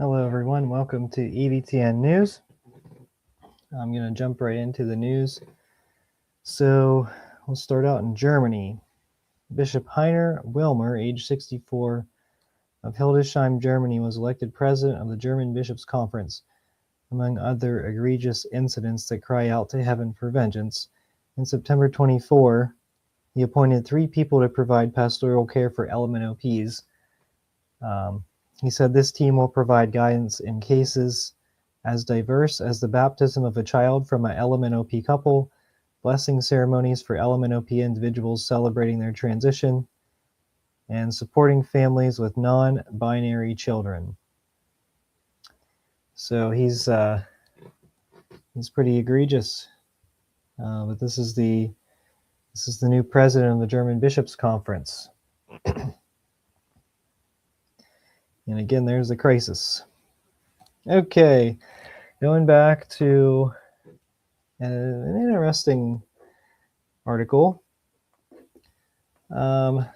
Hello everyone, welcome to EVTN News. I'm going to jump right into the news. So we'll start out in Germany. Bishop Heiner Wilmer, age 64, of Hildesheim, Germany, was elected president of the German Bishops' Conference. Among other egregious incidents that cry out to heaven for vengeance, in September 24, he appointed 3 people to provide pastoral care for LMNOPs. He said this team will provide guidance in cases as diverse as the baptism of a child from a LMNOP couple, blessing ceremonies for LMNOP individuals celebrating their transition, and supporting families with non-binary children. So he's pretty egregious, but this is the new president of the German Bishops' Conference. And again, there's the crisis. Okay, going back to an interesting article. Let's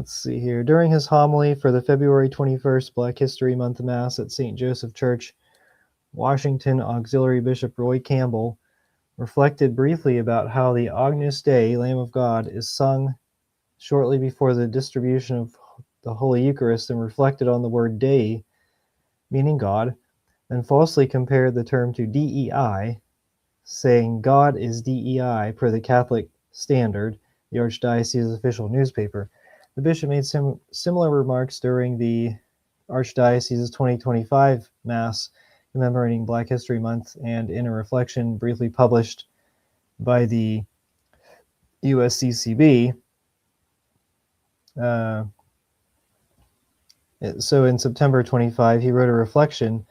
see here. During his homily for the February 21st Black History Month Mass at St. Joseph Church, Washington Auxiliary Bishop Roy Campbell reflected briefly about how the Agnus Dei, Lamb of God, is sung shortly before the distribution of the Holy Eucharist, and reflected on the word Dei, meaning God, and falsely compared the term to DEI, saying God is DEI per the Catholic Standard, the Archdiocese's official newspaper. The bishop made similar remarks during the Archdiocese's 2025 Mass commemorating Black History Month, and in a reflection briefly published by the USCCB. So in September 25, he wrote a reflection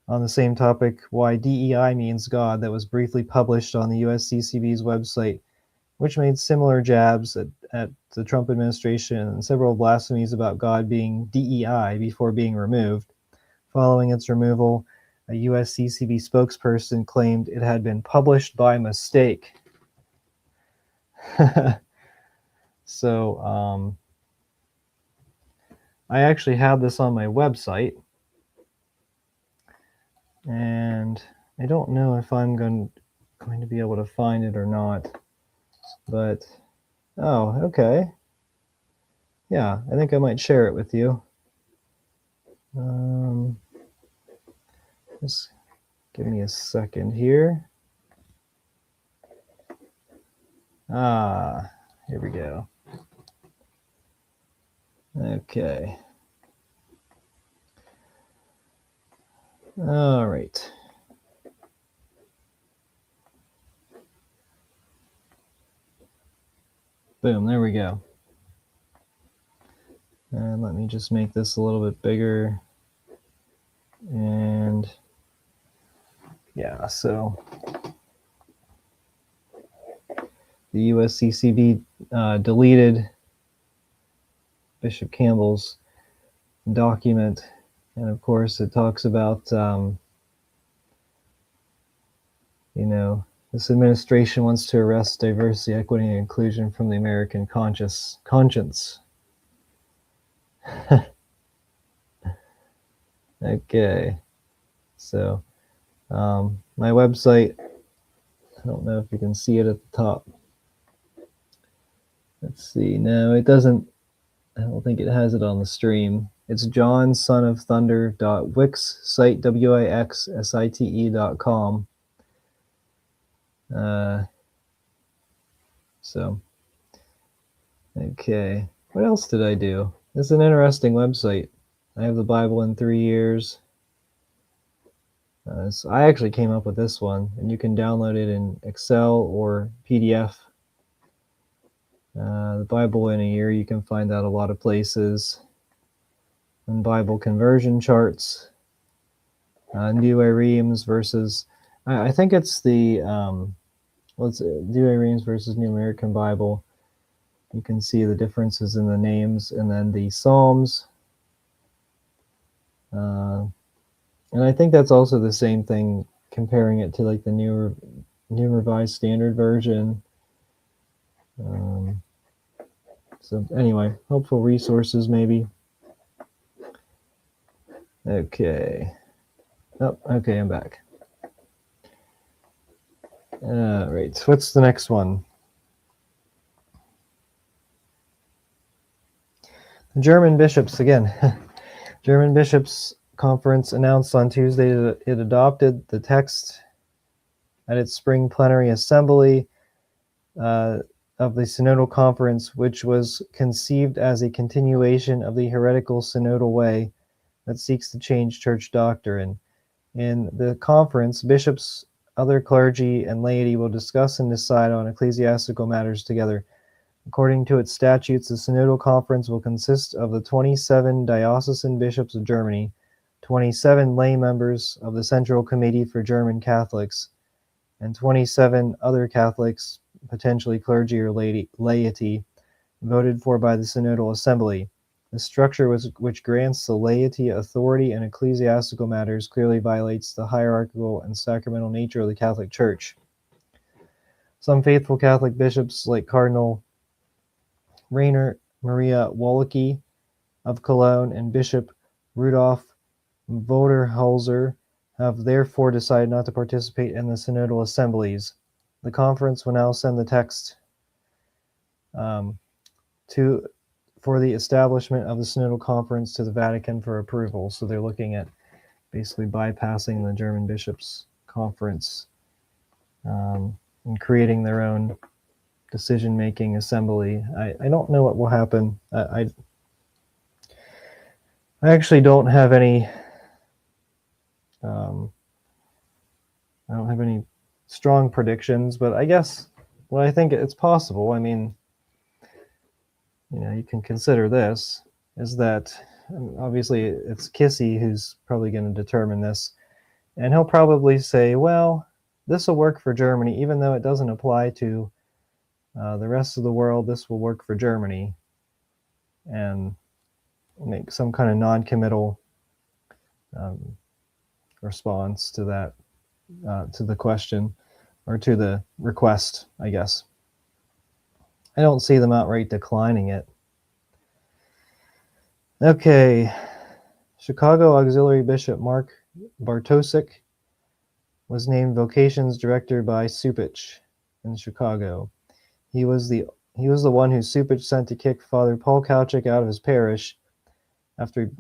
on the same topic, Why DEI Means God, that was briefly published on the USCCB's website, which made similar jabs at the Trump administration and several blasphemies about God being DEI before being removed. Following its removal, a USCCB spokesperson claimed it had been published by mistake. So, I actually have this on my website, and I don't know if I'm going to be able to find it or not, but oh, okay. Yeah, I think I might share it with you. Just give me a second here. Here we go. Okay. All right. Boom, there we go. And let me just make this a little bit bigger. And yeah, so the USCCB deleted Bishop Campbell's document, and of course it talks about this administration wants to arrest diversity, equity, and inclusion from the American conscience. Okay, so my website, I don't know if you can see it at the top. Let's see. No, it doesn't. I don't think it has it on the stream. It's johnssonofthunder.wixsite, wixsite.com. So, okay. What else did I do? It's an interesting website. I have the Bible in 3 years. So I actually came up with this one, and you can download it in Excel or PDF. The Bible in a year, you can find that a lot of places. And Bible conversion charts. Douay Rheims versus, I think it's the, Douay Rheims versus New American Bible. You can see the differences in the names, and then the Psalms. And I think that's also the same thing, comparing it to like the New Revised Standard Version. So anyway, helpful resources maybe. Okay. Oh, okay, I'm back. All right, what's the next one? The German bishops, again. German Bishops' Conference announced on Tuesday that it adopted the text at its spring plenary assembly of the Synodal Conference, which was conceived as a continuation of the heretical synodal way that seeks to change church doctrine. In the conference, bishops, other clergy, and laity will discuss and decide on ecclesiastical matters together. According to its statutes, the Synodal Conference will consist of the 27 diocesan bishops of Germany, 27 lay members of the Central Committee for German Catholics, and 27 other Catholics, potentially clergy or laity, voted for by the Synodal Assembly. The structure which grants the laity authority in ecclesiastical matters clearly violates the hierarchical and sacramental nature of the Catholic Church. Some faithful Catholic bishops, like Cardinal Rainer Maria Wallachy of Cologne and Bishop Rudolf Voderholzer, have therefore decided not to participate in the synodal assemblies. The conference will now send the text for the establishment of the synodal conference to the Vatican for approval. So they're looking at basically bypassing the German bishops' conference and creating their own decision-making assembly. I don't know what will happen. I actually don't have any. I don't have any strong predictions, but I guess I think it's possible. I mean, you can consider this is that obviously it's Kissy who's probably going to determine this, and he'll probably say, well, this will work for Germany, even though it doesn't apply to the rest of the world. This will work for Germany, and make some kind of non-committal response to that, to the question, or to the request, I guess. I don't see them outright declining it. Okay, Chicago Auxiliary Bishop Mark Bartosik was named Vocations Director by Supich in Chicago. He was the one who Supich sent to kick Father Paul Kauchik out of his parish after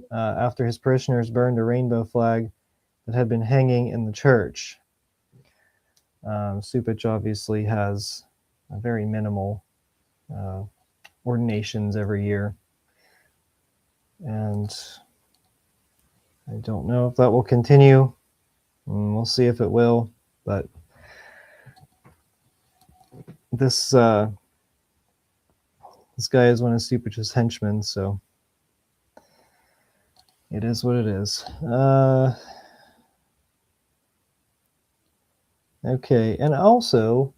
his parishioners burned a rainbow flag that had been hanging in the church. Supich obviously has a very minimal ordinations every year, and I don't know if that will continue. We'll see if it will, but this guy is one of Supich's henchmen, so it is what it is. Okay, and also,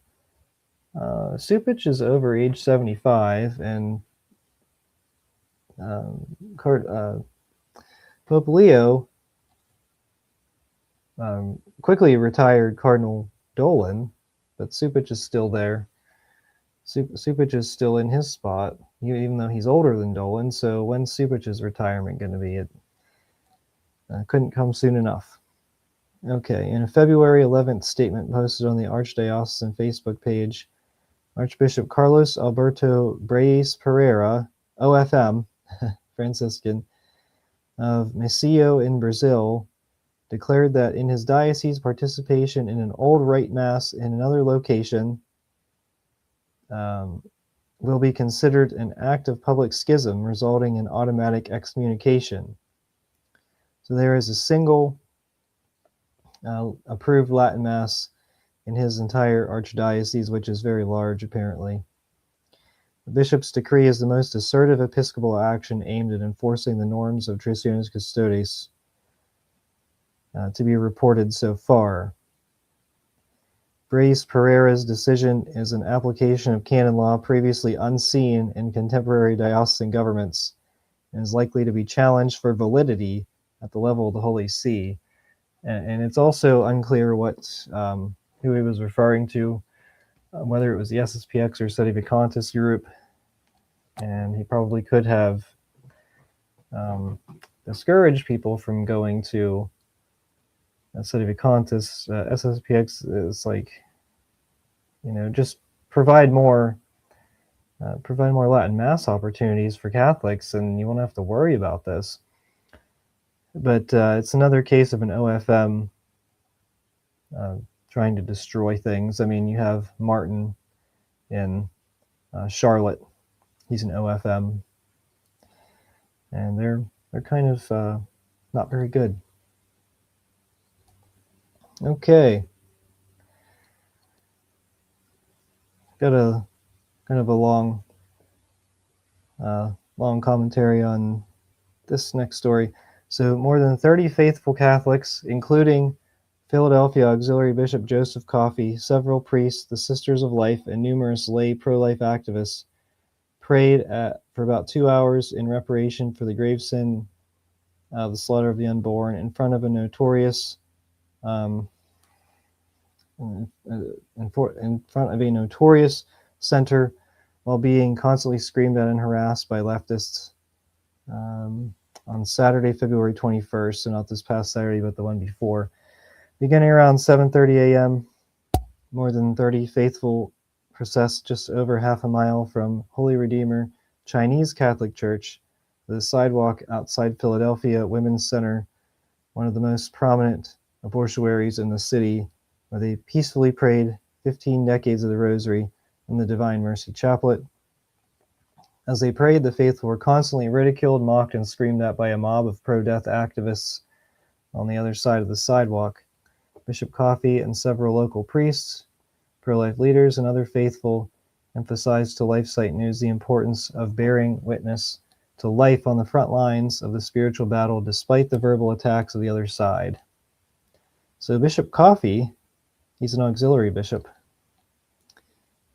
Supich is over age 75, and Pope Leo quickly retired Cardinal Dolan, but Supich is still there. Supich is still in his spot, even though he's older than Dolan. So when's Supich's retirement going to be? It couldn't come soon enough. Okay, in a February 11th statement posted on the Archdiocesan Facebook page, Archbishop Carlos Alberto Breis Pereira, OFM, Franciscan, of Maceió in Brazil, declared that in his diocese, participation in an old rite mass in another location will be considered an act of public schism, resulting in automatic excommunication. So there is a single approved Latin Mass in his entire archdiocese, which is very large, apparently. The bishop's decree is the most assertive episcopal action aimed at enforcing the norms of Traditionis Custodes to be reported so far. Breis Pereira's decision is an application of canon law previously unseen in contemporary diocesan governments and is likely to be challenged for validity at the level of the Holy See. And it's also unclear who he was referring to, whether it was the SSPX or Sedevacantist group, and he probably could have discourage people from going to Sedevacantist. SSPX is like, just provide more Latin Mass opportunities for Catholics, and you won't have to worry about this. But it's another case of an OFM trying to destroy things. I mean, you have Martin in Charlotte. He's an OFM, and they're kind of not very good. Okay, got a kind of a long commentary on this next story. So more than 30 faithful Catholics, including Philadelphia Auxiliary Bishop Joseph Coffey, several priests, the Sisters of Life, and numerous lay pro-life activists, prayed for about 2 hours in reparation for the grave sin of the slaughter of the unborn in front of a notorious center, while being constantly screamed at and harassed by leftists on Saturday, February 21st, so not this past Saturday, but the one before. Beginning around 7:30 a.m., more than 30 faithful processed just over half a mile from Holy Redeemer Chinese Catholic Church to the sidewalk outside Philadelphia Women's Center, one of the most prominent abortuaries in the city, where they peacefully prayed 15 decades of the Rosary in the Divine Mercy Chaplet. As they prayed, the faithful were constantly ridiculed, mocked, and screamed at by a mob of pro-death activists on the other side of the sidewalk. Bishop Coffey and several local priests, pro-life leaders, and other faithful emphasized to LifeSite News the importance of bearing witness to life on the front lines of the spiritual battle despite the verbal attacks of the other side. So Bishop Coffey, he's an auxiliary bishop.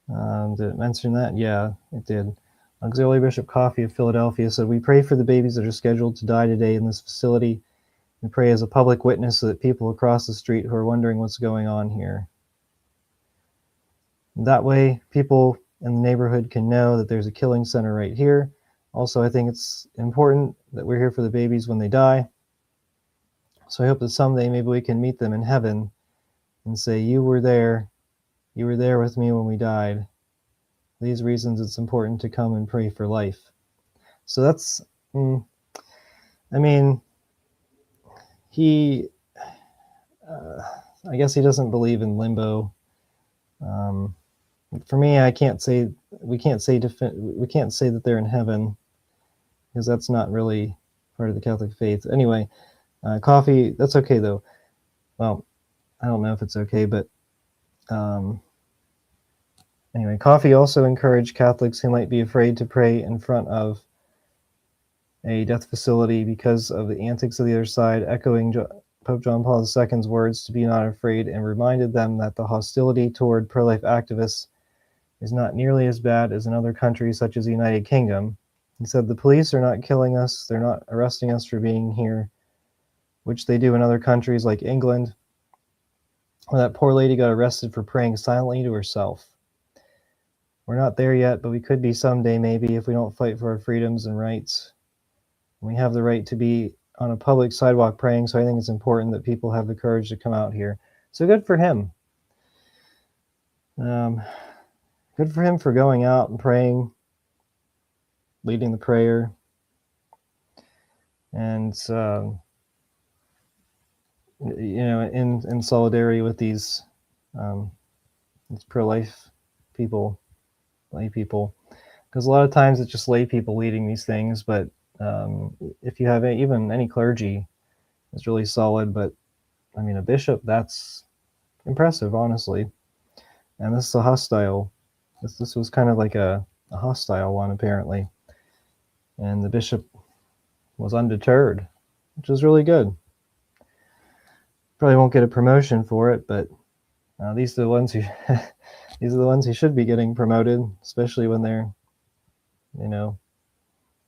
Did it mention that? Yeah, it did. Auxiliary Bishop Coffey of Philadelphia said, "We pray for the babies that are scheduled to die today in this facility. We pray as a public witness so that people across the street who are wondering what's going on here. That way, people in the neighborhood can know that there's a killing center right here. Also, I think it's important that we're here for the babies when they die. So I hope that someday maybe we can meet them in heaven and say, you were there with me when we died. For these reasons, it's important to come and pray for life." So that's, I mean, he, I guess he doesn't believe in limbo. For me, we can't say that they're in heaven, because that's not really part of the Catholic faith. Anyway, Coffey, that's okay though. Well, I don't know if it's okay, but anyway, Coffey also encouraged Catholics who might be afraid to pray in front of a death facility because of the antics of the other side, echoing Pope John Paul II's words to be not afraid, and reminded them that the hostility toward pro-life activists is not nearly as bad as in other countries such as the United Kingdom. He said, "The police are not killing us, they're not arresting us for being here, which they do in other countries like England, where that poor lady got arrested for praying silently to herself. We're not there yet, but we could be someday maybe if we don't fight for our freedoms and rights. We have the right to be on a public sidewalk praying, so I think it's important that people have the courage to come out here." So good for him. Good for him for going out and praying, leading the prayer, and in solidarity with these pro-life people, lay people, because a lot of times it's just lay people leading these things. But if you have even any clergy, it's really solid. But I mean, a bishop, that's impressive, honestly. And this is a hostile. This was kind of like a hostile one, apparently. And the bishop was undeterred, which is really good. Probably won't get a promotion for it, but these are the ones who should be getting promoted, especially when they're,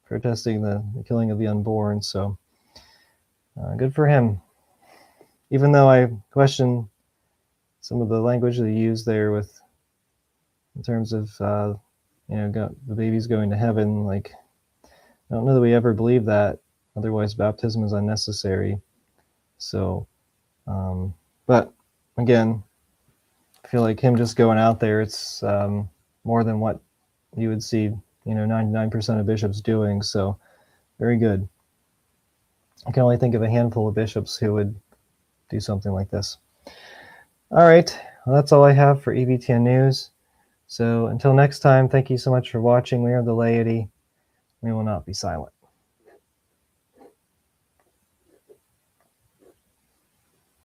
protesting the killing of the unborn. So good for him. Even though I question some of the language that he used there in terms of the babies going to heaven, like, I don't know that we ever believe that. Otherwise, baptism is unnecessary. So, but again, I feel like him just going out there, it's more than what you would see, 99% of bishops doing. So, very good. I can only think of a handful of bishops who would do something like this. All right, well, that's all I have for EVTN News. So until next time, thank you so much for watching. We are the laity. We will not be silent.